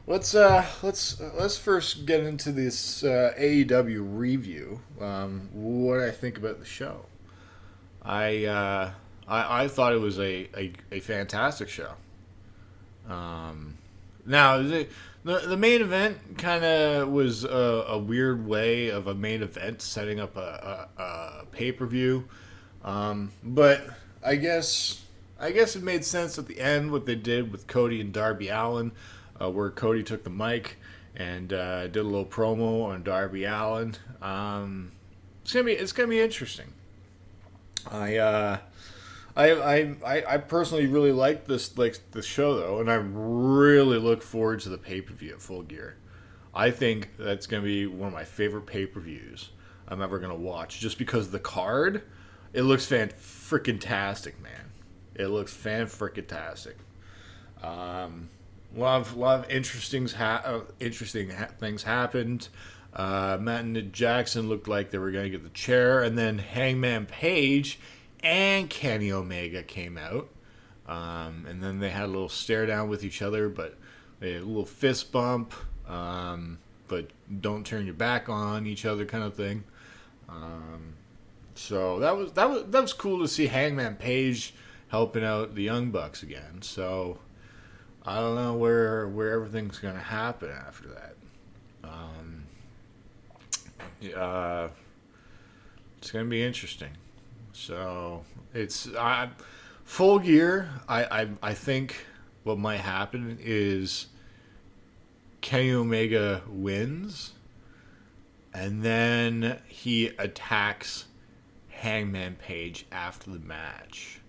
let's first get into this AEW review. What I think about the show. I thought it was a fantastic show. Now the main event kind of was a weird way of a main event setting up a pay per view, but I guess it made sense at the end what they did with Cody and Darby Allin, where Cody took the mic and did a little promo on Darby Allin. It's gonna be interesting. I personally really like this show though, and I really look forward to the pay per view at Full Gear. I think that's gonna be one of my favorite pay per views I'm ever gonna watch, just because the card, it looks fan-freaking-tastic, man. It looks fan-freaking-tastic. A lot of interesting things happened. Matt and Nick Jackson looked like they were going to get the chair, and then Hangman Page and Kenny Omega came out, and then they had a little stare down with each other, but they had a little fist bump, but don't turn your back on each other kind of thing. So that was cool to see Hangman Page helping out the Young Bucks again. So I don't know where everything's going to happen after that. It's going to be interesting. So it's Full Gear. I think what might happen is Kenny Omega wins, and then he attacks Hangman Page after the match.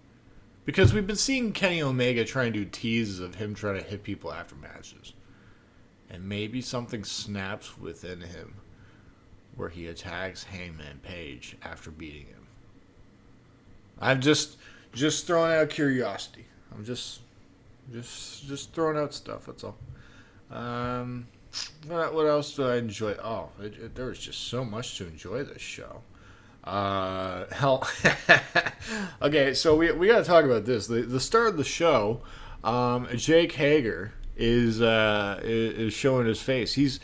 Because we've been seeing Kenny Omega try and do teases of him trying to hit people after matches. And maybe something snaps within him where he attacks Hangman Page after beating him. I'm just throwing out curiosity. I'm just throwing out stuff, that's all. What else do I enjoy? Oh, there was just so much to enjoy this show. Hell, okay, so we got to talk about this. The start of the show, Jake Hager is showing his face.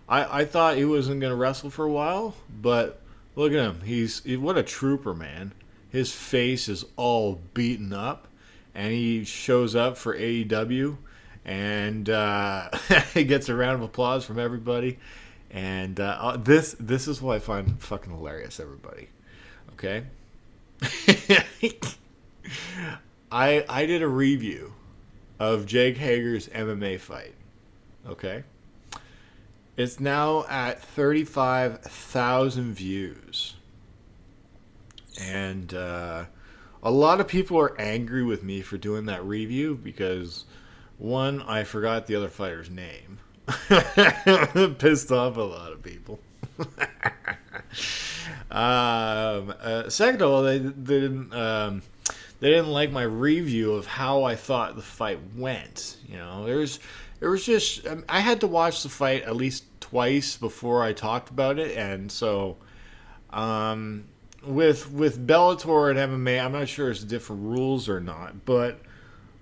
I thought he wasn't gonna wrestle for a while, but look at him. He's what a trooper, man. His face is all beaten up, and he shows up for AEW, and he gets a round of applause from everybody. And this is what I find fucking hilarious, everybody. Okay? I did a review of Jake Hager's MMA fight. Okay? It's now at 35,000 views. And a lot of people are angry with me for doing that review because, one, I forgot the other fighter's name. Pissed off a lot of people. Second of all, they didn't like my review of how I thought the fight went. You know, there was just I had to watch the fight at least twice before I talked about it, and so with Bellator and MMA, I'm not sure it's different rules or not, but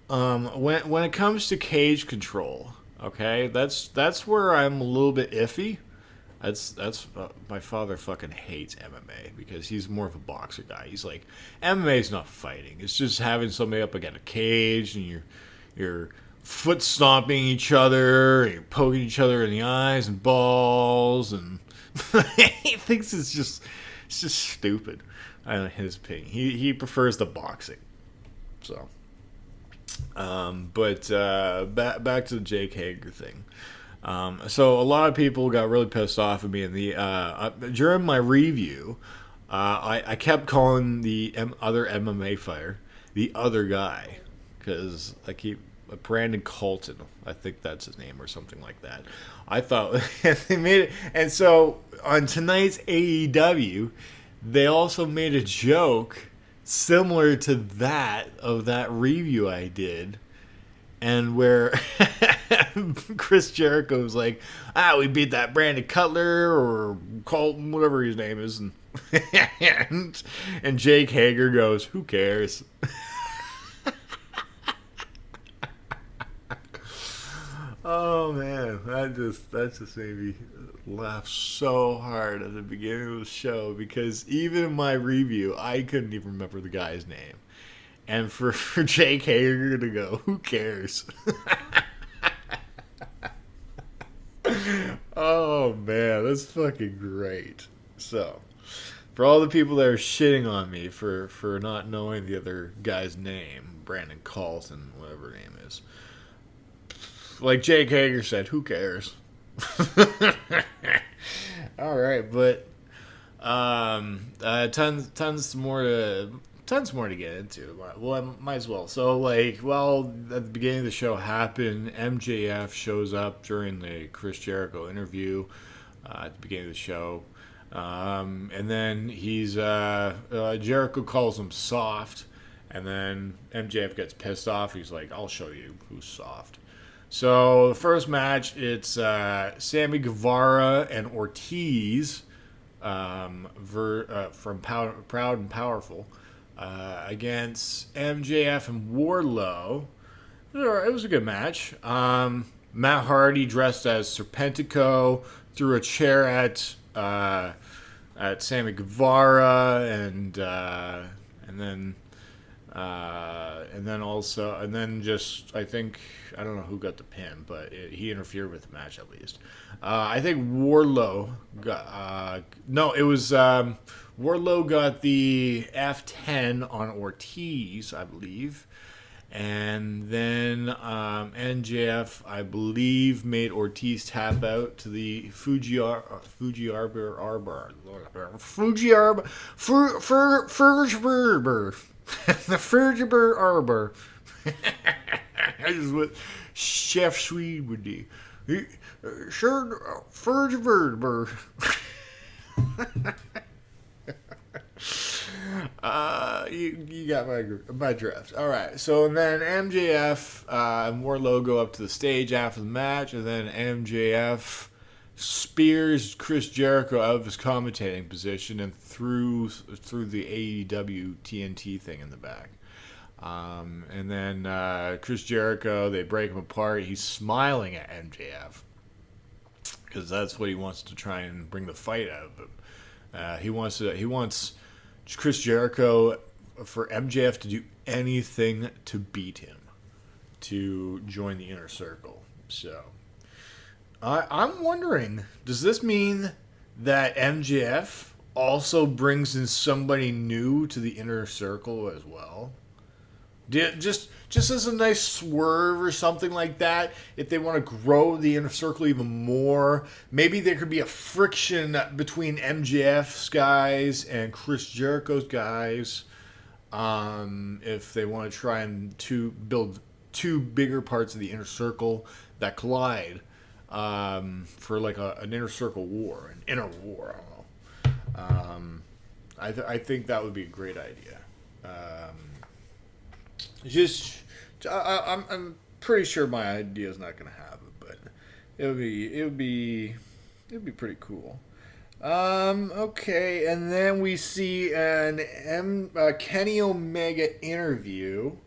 when it comes to cage control. Okay, that's where I'm a little bit iffy. That's my father fucking hates MMA because he's more of a boxer guy. He's like, MMA is not fighting. It's just having somebody up against a cage and you're foot stomping each other, and you're poking each other in the eyes and balls, and he thinks it's just stupid. I don't know his opinion. He prefers the boxing. So. Back to the Jake Hager thing. So a lot of people got really pissed off at me, and during my review, I kept calling the other MMA fighter the other guy because I keep Brandon Colton. I think that's his name or something like that. I thought they made it, and so on tonight's AEW, they also made a joke similar to that of that review I did, and where Chris Jericho was like, we beat that Brandon Cutler or Colton, whatever his name is, and Jake Hager goes, who cares? Oh man, that just made me laugh so hard at the beginning of the show because even in my review, I couldn't even remember the guy's name. And for Jake Hager to go, who cares? Oh man, that's fucking great. So, for all the people that are shitting on me for not knowing the other guy's name, Brandon Carlson, whatever her name is, like Jake Hager said, who cares? All right, but tons more to get into. Well, I might as well. So, like, well, at the beginning of the show happened. MJF shows up during the Chris Jericho interview at the beginning of the show, and then Jericho calls him soft, and then MJF gets pissed off. He's like, "I'll show you who's soft." So the first match, it's Sammy Guevara and Ortiz from Proud and Powerful against MJF and Wardlow. It was a good match. Matt Hardy dressed as Serpentico threw a chair at Sammy Guevara and then just I don't know who got the pin, but he interfered with the match at least. I think Wardlow got it was Wardlow got the F10 on Ortiz, I believe, and then NJF I believe made Ortiz tap out to the Fuji Arbor. The Furgeber Arbor. I just went Chef Swede would do. Sure, Furgeber. You got my drift. All right. So and then MJF and Wardlow go up to the stage after the match, and then MJF spears Chris Jericho out of his commentating position and through the AEW TNT thing in the back. And then Chris Jericho, they break him apart. He's smiling at MJF because that's what he wants to try and bring the fight out of him. He wants Chris Jericho for MJF to do anything to beat him, to join the Inner Circle. So I'm wondering, does this mean that MJF also brings in somebody new to the Inner Circle as well? Just as a nice swerve or something like that, if they want to grow the Inner Circle even more, maybe there could be a friction between MJF's guys and Chris Jericho's guys, if they want to try and build two bigger parts of the Inner Circle that collide, for like an Inner Circle war, an inner war. I don't know. I think that would be a great idea. I'm pretty sure my idea is not going to happen, but it would be pretty cool. Okay, and then we see an Kenny Omega interview,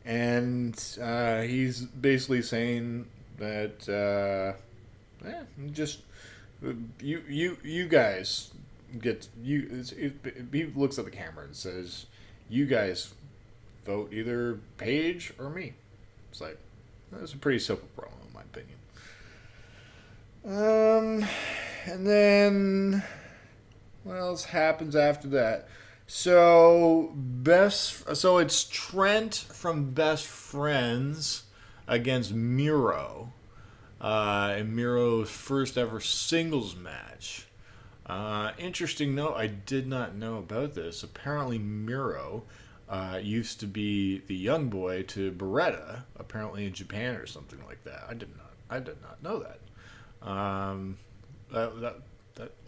and he's basically saying that just you guys get you. He looks at the camera and says, "You guys vote either Paige or me." It's like, that's a pretty simple problem in my opinion. And then what else happens after that? So it's Trent from Best Friends against Miro, in Miro's first ever singles match. Interesting note, I did not know about this. Apparently Miro used to be the young boy to Beretta, apparently in Japan or something like that. I did not know that.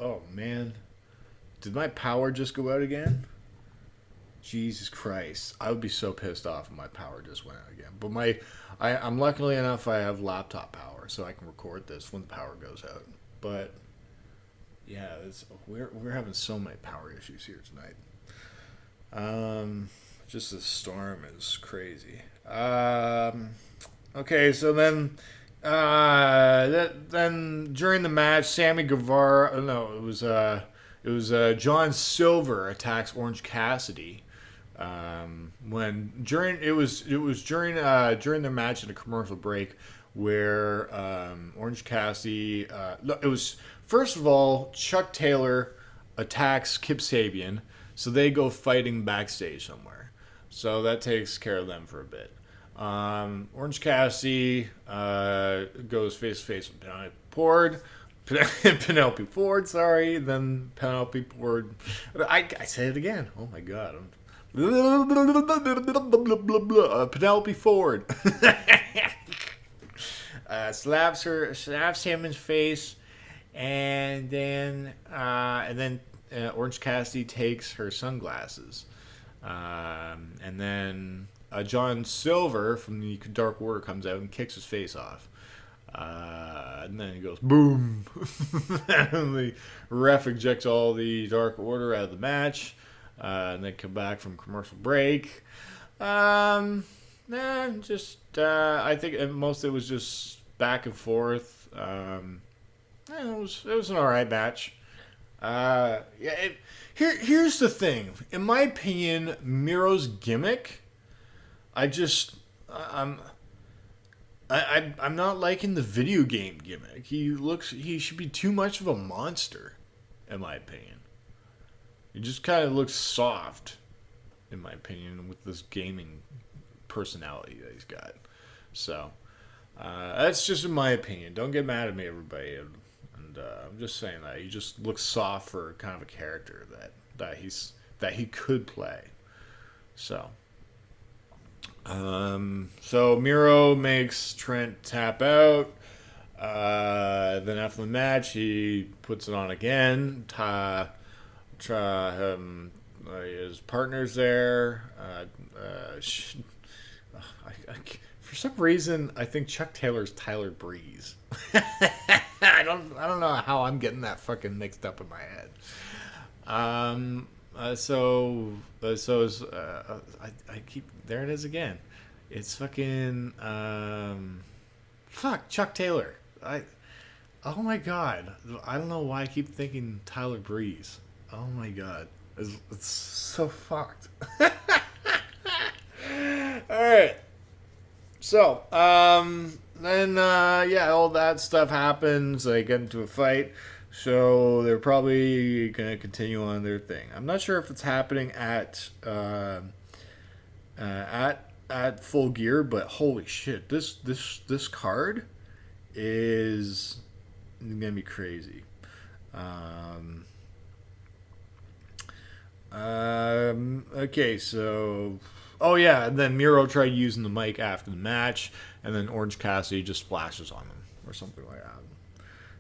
Oh man, did my power just go out again? Jesus Christ, I would be so pissed off if my power just went out again. But I'm luckily enough I have laptop power, so I can record this when the power goes out. But yeah, we're having so many power issues here tonight. Just the storm is crazy. Okay, so then Then during the match, Sammy Guevara. No, it was John Silver attacks Orange Cassidy. When during it was during the match in a commercial break where Orange Cassidy. No, it was first of all Chuck Taylor attacks Kip Sabian, so they go fighting backstage somewhere. So that takes care of them for a bit. Orange Cassidy goes face to face with Penelope Ford, sorry. Then Penelope Ford. I say it again. Oh my god. Penelope Ford slaps him in his face, and then Orange Cassidy takes her sunglasses, and then John Silver from the Dark Order comes out and kicks his face off. And then he goes boom, and the ref ejects all the Dark Order out of the match, and they come back from commercial break. I think most of it was just back and forth. It was an alright match. Here's the thing. In my opinion, Miro's gimmick, I'm not liking the video game gimmick. He should be too much of a monster, in my opinion. He just kind of looks soft, in my opinion, with this gaming personality that he's got. So, that's just in my opinion. Don't get mad at me, everybody. And I'm just saying that he just looks soft for kind of a character that he could play. So. So Miro makes Trent tap out. Then after the match, he puts it on again. His partner's there. For some reason, I think Chuck Taylor's Tyler Breeze. I don't know how I'm getting that fucking mixed up in my head. I keep there it is again. It's fucking Chuck Taylor. Oh my god. I don't know why I keep thinking Tyler Breeze. Oh my god. It's so fucked. Alright. So, then all that stuff happens. They get into a fight. So they're probably gonna continue on their thing. I'm not sure if it's happening at Full Gear, but holy shit, this card is gonna be crazy. Okay, so and then Miro tried using the mic after the match, and then Orange Cassidy just splashes on him or something like that.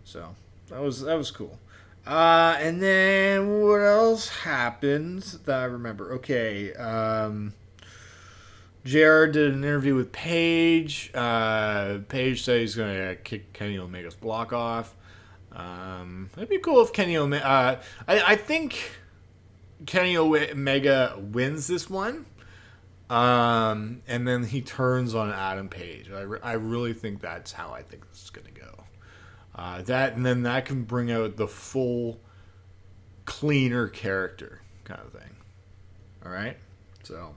So. That was cool. And then what else happened that I remember? Okay, JR did an interview with Paige. Paige said he's going to kick Kenny Omega's block off. It'd be cool if Kenny Omega... I think Kenny Omega wins this one. And then he turns on Adam Page. I really think that's how I think this is going to go. That can bring out the full, cleaner character kind of thing. All right, so,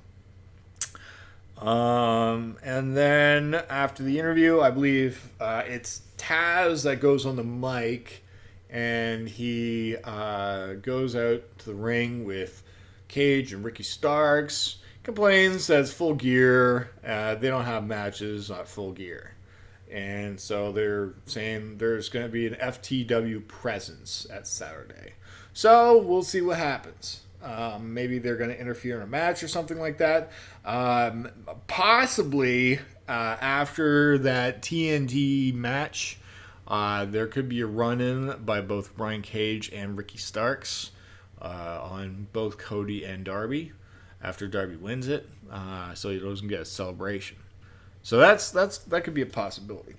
and then after the interview, I believe it's Taz that goes on the mic, and he goes out to the ring with Cage and Ricky Starks. Complains that it's Full Gear. They don't have matches at Full Gear. And so they're saying there's going to be an FTW presence at Saturday. So we'll see what happens. Maybe they're going to interfere in a match or something like that. Possibly after that TNT match, there could be a run-in by both Brian Cage and Ricky Starks on both Cody and Darby after Darby wins it. So he doesn't get a celebration. So that could be a possibility.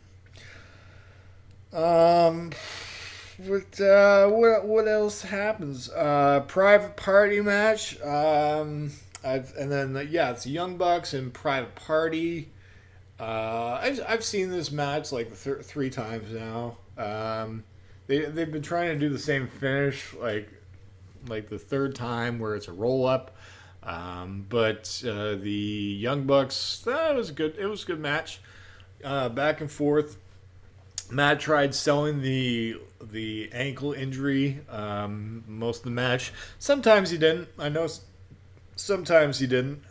What else happens? Private Party match. It's Young Bucks and Private Party. I've seen this match like three times now. They've been trying to do the same finish like the third time where it's a roll up. But the Young Bucks, that was good. It was a good match. Back and forth. Matt tried selling the ankle injury most of the match. Sometimes he didn't. I know. Sometimes he didn't.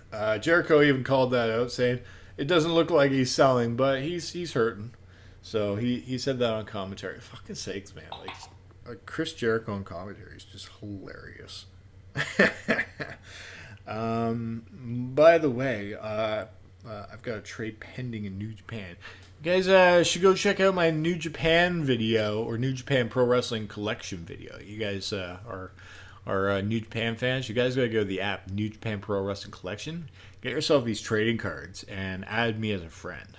Jericho even called that out, saying it doesn't look like he's selling, but he's hurting. So he said that on commentary. Fucking sakes, man! Like Chris Jericho on commentary is just hilarious. By the way, I've got a trade pending in New Japan. You guys should go check out my New Japan video or New Japan Pro Wrestling Collection video. You guys are New Japan fans. You guys gotta go to the app New Japan Pro Wrestling Collection. Get yourself these trading cards and add me as a friend.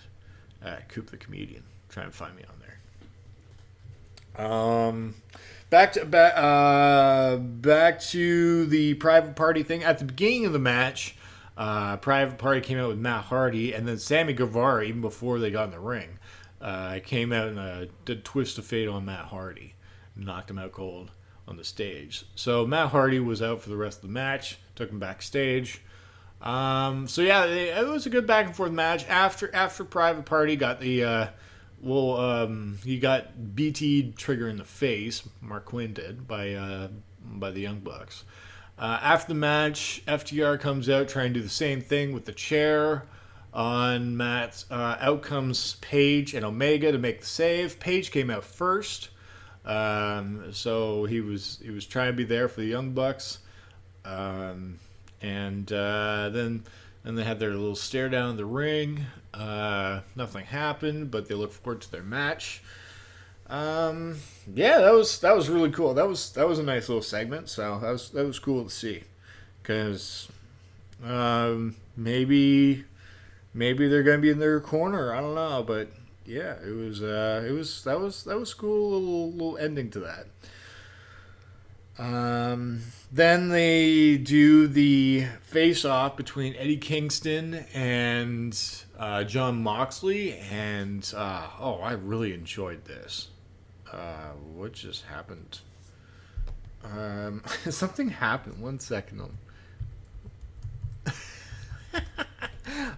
Coop the Comedian. Try and find me on there. Back to the Private Party thing. At the beginning of the match, Private Party came out with Matt Hardy, and then Sammy Guevara, even before they got in the ring, came out and did Twist of Fate on Matt Hardy, knocked him out cold on the stage. So Matt Hardy was out for the rest of the match. Took him backstage. So yeah, it was a good back and forth match. After Private Party got the he got BT trigger in the face. Mark Quinn did by the Young Bucks. After the match, FTR comes out trying to do the same thing with the chair on Matt's. Out comes Paige and Omega to make the save. Paige came out first, so he was trying to be there for the Young Bucks, and then they had their little stare down the ring. Nothing happened, but they look forward to their match. Yeah, that was really cool. That was a nice little segment. So that was cool to see, because maybe they're gonna be in their corner. I don't know, but yeah, that was cool little ending to that. Then they do the face-off between Eddie Kingston and John Moxley, and I really enjoyed this. What just happened? Something happened. 1 second.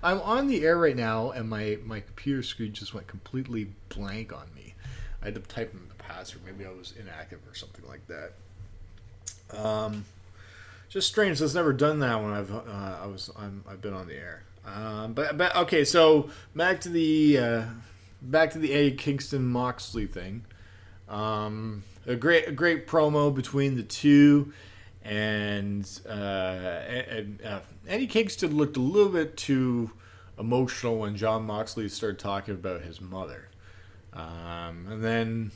I'm on the air right now, and my computer screen just went completely blank on me. I had to type in the password. Maybe I was inactive or something like that. Just strange. I've never done that when I've been on the air. But okay. So back to the Eddie Kingston Moxley thing. A great promo between the two, and Eddie Kingston looked a little bit too emotional when John Moxley started talking about his mother. And then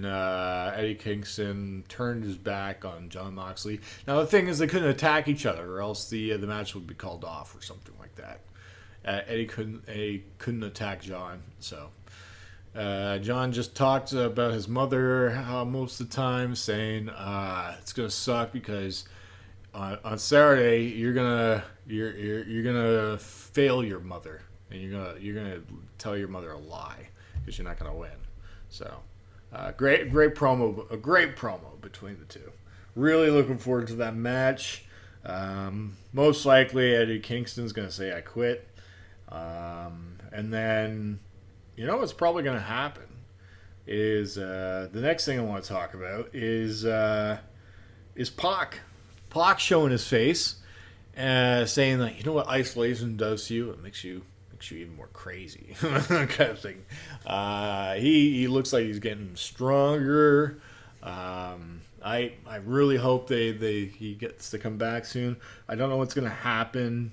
Eddie Kingston turned his back on John Moxley. Now the thing is, they couldn't attack each other, or else the match would be called off or something like that. Eddie couldn't attack John, so John just talked about his mother most of the time, saying it's gonna suck because on Saturday you're gonna fail your mother, and you're gonna tell your mother a lie because you're not gonna win. So great promo, a great promo between the two. Really looking forward to that match. Most likely Eddie Kingston's gonna say I quit, and then what's probably gonna happen is the next thing I want to talk about is Pac. Pac showing his face, saying that what isolation does to you. It makes you even more crazy, kind of thing. He looks like he's getting stronger. I really hope he gets to come back soon. I don't know what's gonna happen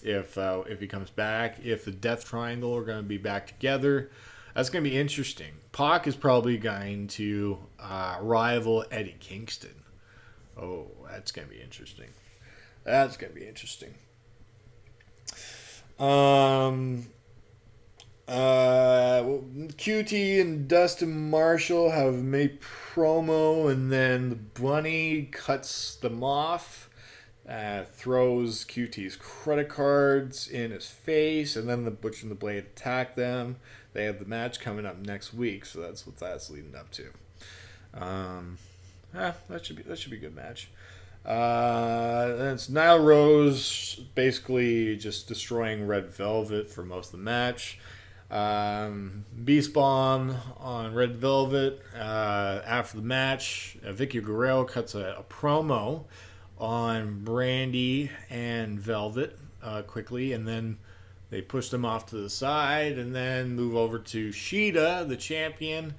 if he comes back. If the Death Triangle are gonna be back together, that's gonna be interesting. Pac is probably going to rival Eddie Kingston. Oh, that's gonna be interesting. That's gonna be interesting. QT and Dustin Marshall have made promo, and then the Bunny cuts them off. throws QT's credit cards in his face, and then the Butcher and the Blade attack them. They have the match coming up next week, so that's what that's leading up to. That should be a good match. Then it's Nyla Rose basically just destroying Red Velvet for most of the match. Beast Bomb on Red Velvet. After the match, Vicky Guerrero cuts a promo on Brandy and Velvet quickly, and then they push them off to the side and then move over to Shida, the champion.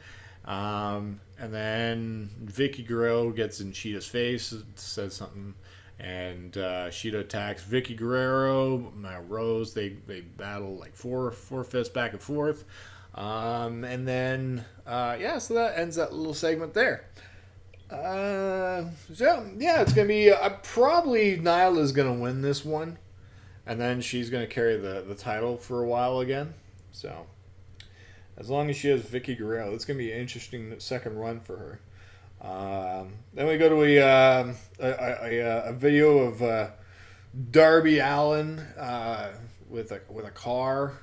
And then Vicky Guerrero gets in Shida's face, says something, and Shida attacks Vicky Guerrero. Rose, they battle like four fists back and forth. And then, so that ends that little segment there. It's going to be, probably Nyla's going to win this one. And then she's going to carry the title for a while again. So, as long as she has Vicky Guerrero, it's going to be an interesting second run for her. Then we go to a video of Darby Allin with a car.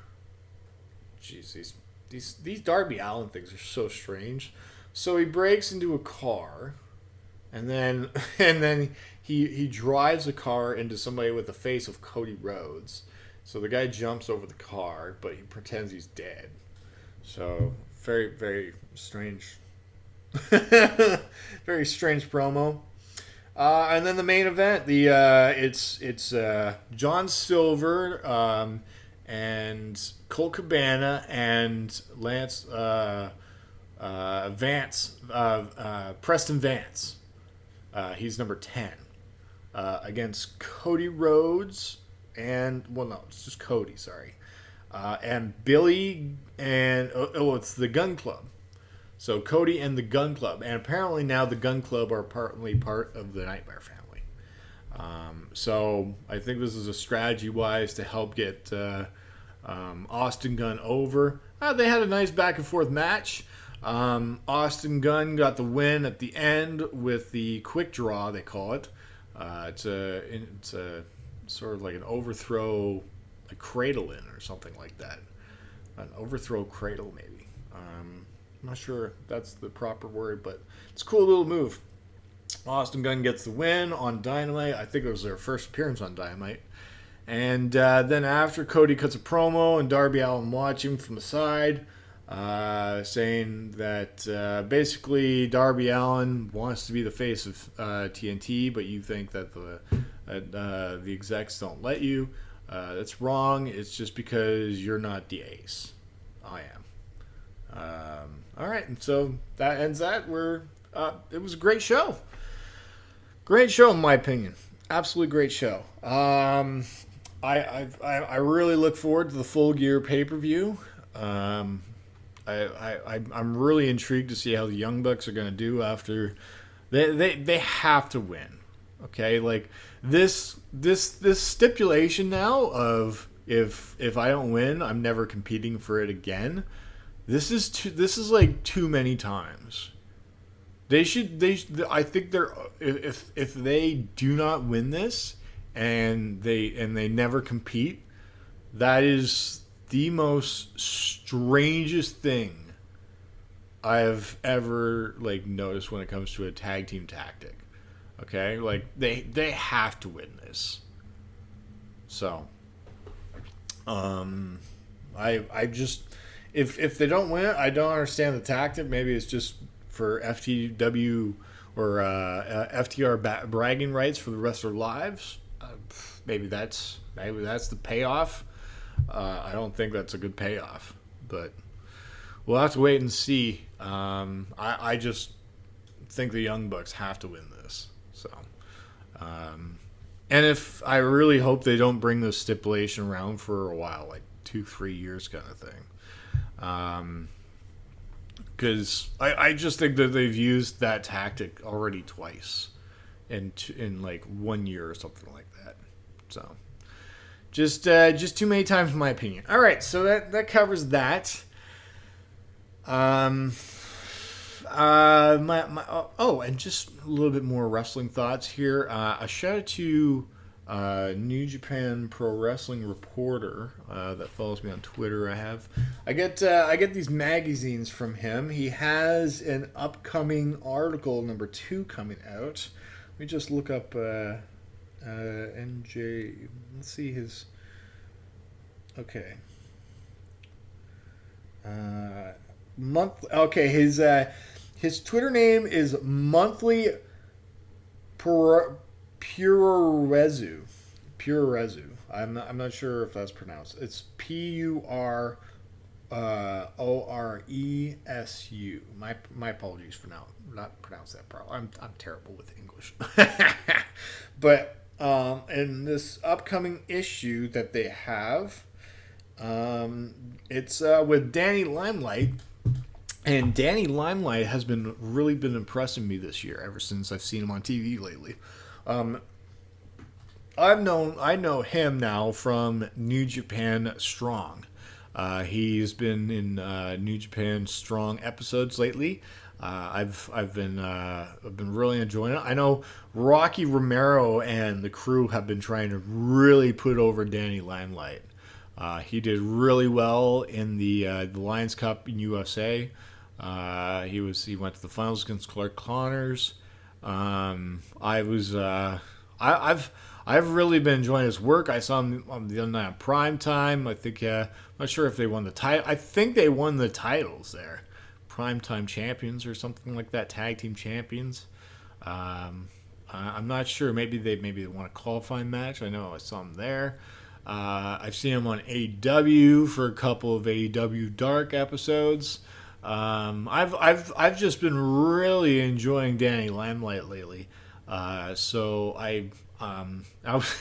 Jeez, these Darby Allin things are so strange. So he breaks into a car, and then he drives a car into somebody with the face of Cody Rhodes. So the guy jumps over the car, but he pretends he's dead. So very, very strange. Very strange promo. And then the main event, it's John Silver and Colt Cabana and Lance Vance, Preston Vance. He's number 10 against Cody Rhodes it's just Cody. Sorry, and Billy and it's the Gun Club. So Cody and the Gun Club, and apparently now the Gun Club are partly part of the Nightmare family. So I think this is a strategy-wise to help get Austin Gunn over. They had a nice back and forth match. Austin Gunn got the win at the end with the quick draw, they call it. It's a sort of like an overthrow, a cradle in or something like that. An overthrow cradle, maybe. I'm not sure if that's the proper word, but it's a cool little move. Austin Gunn gets the win on Dynamite. I think it was their first appearance on Dynamite. And then after, Cody cuts a promo, and Darby Allin watching from the side, saying that basically Darby Allin wants to be the face of TNT, but you think that the execs don't let you. That's wrong. It's just because you're not the ace. I am. All right, and so that ends that. It was a great show. Great show, in my opinion. Absolutely great show. I really look forward to the Full Gear pay-per-view. I'm really intrigued to see how the Young Bucks are going to do after they have to win. Okay, like this stipulation now of if I don't win, I'm never competing for it again. This is like too many times. I think if they do not win this and they never compete, that is the most strangest thing I've ever noticed when it comes to a tag team tactic. Okay, like they have to win this. So, I just if they don't win, I don't understand the tactic. Maybe it's just for FTW or FTR bragging rights for the rest of their lives. Maybe that's the payoff. I don't think that's a good payoff, but we'll have to wait and see. I just think the Young Bucks have to win this. So, and if I really hope they don't bring this stipulation around for a while, like 2-3 years kind of thing. Because I just think that they've used that tactic already twice in like 1 year or something like that. So just too many times in my opinion. All right, so that covers that. And just a little bit more wrestling thoughts here. A shout out to New Japan Pro Wrestling reporter that follows me on Twitter. I get these magazines from him. He has an upcoming article #2 coming out. Let me just look up NJ. Let's see his. Okay. Okay, his Twitter name is Monthly Puroresu. Puroresu. I'm not sure if that's pronounced. It's Puroresu. My apologies for not pronounce that properly. I'm terrible with English. But in this upcoming issue that they have, it's with Danny Limelight. And Danny Limelight has really been impressing me this year ever since I've seen him on TV lately. I know him now from New Japan Strong. He's been in New Japan Strong episodes lately. I've been really enjoying it. I know Rocky Romero and the crew have been trying to really put over Danny Limelight. He did really well in the Lions Cup in USA. He went to the finals against Clark Connors. I've really been enjoying his work. I saw him on the other night on Prime Time. I think I'm not sure if they won the title. I think they won the titles there, Primetime Champions or something like that, Tag Team Champions. I'm not sure. Maybe they won a qualifying match. I know I saw him there. I've seen him on AEW for a couple of AEW Dark episodes. I've just been really enjoying Danny Limelight lately. So I was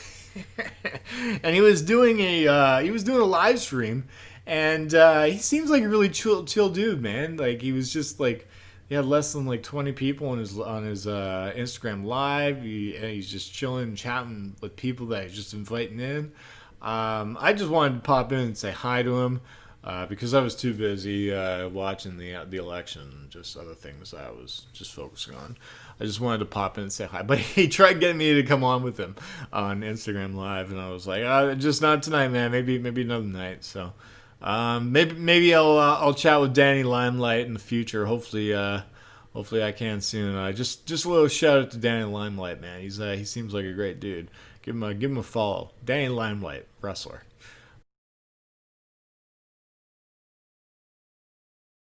and he was doing a live stream, and he seems like a really chill dude, man. Like he was just like. He had less than like 20 people on his Instagram live. He's just chilling, chatting with people that he's just inviting in. I just wanted to pop in and say hi to him because I was too busy watching the election and just other things I was just focusing on. I just wanted to pop in and say hi. But he tried getting me to come on with him on Instagram Live, and I was like, just not tonight, man. Maybe another night. So maybe I'll chat with Danny Limelight in the future. Hopefully I can soon. Just a little shout out to Danny Limelight, man. He seems like a great dude. Give him a follow. Danny Limelight, wrestler.